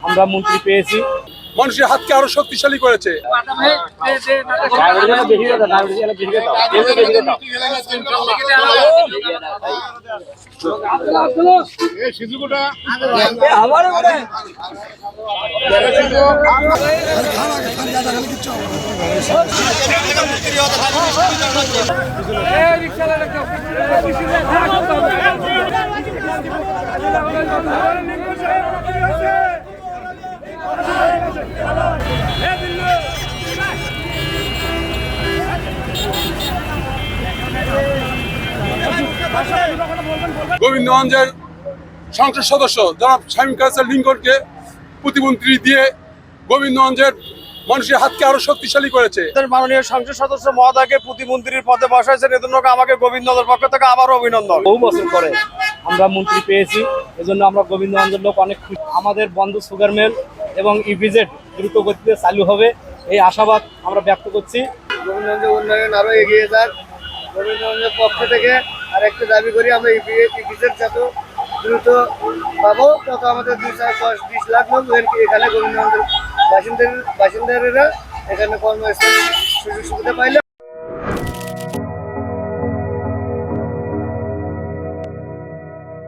আমরা মন্ত্রী পেয়েছি। মানুষের হাতকে আরো শক্তিশালী করেছে। গোবিন্দগঞ্জের সংসদ সদস্য জনাব শামীম কায়সার লিঙ্কনকে প্রতিমন্ত্রী দিয়ে গোবিন্দগঞ্জের মানুষের হাতকে আরো শক্তিশালী করেছে। মাননীয় সংসদ সদস্য মহোদয়কে প্রতিমন্ত্রীর পদে বসাইছেন, এজন্য আমাকে গোবিন্দগঞ্জের পক্ষ থেকে আবারও অভিনন্দন। বহু বছর পরে আমরা মন্ত্রী পেয়েছি, এজন্য আমরা গোবিন্দগঞ্জের লোক অনেক খুশি। আমাদের বন্ধ সুগার মিল এবং ইপিজেড দ্রুত গতিতে চালু হবে, এই আশাবাদ আমরা ব্যক্ত করছি। গোবিন্দগঞ্জের উন্নয়ন আরো এগিয়ে যাক। গোবিন্দগঞ্জের পক্ষ থেকে আর একটা দাবি করি, আমরা ইপিজেড যত দ্রুত পাবো তত আমাদের 2-10-20 লাখ লোক এখানে গোবিন্দগঞ্জের বাসিন্দারা এখানে কর্মস্থল সুযোগ সুবিধা পাইলে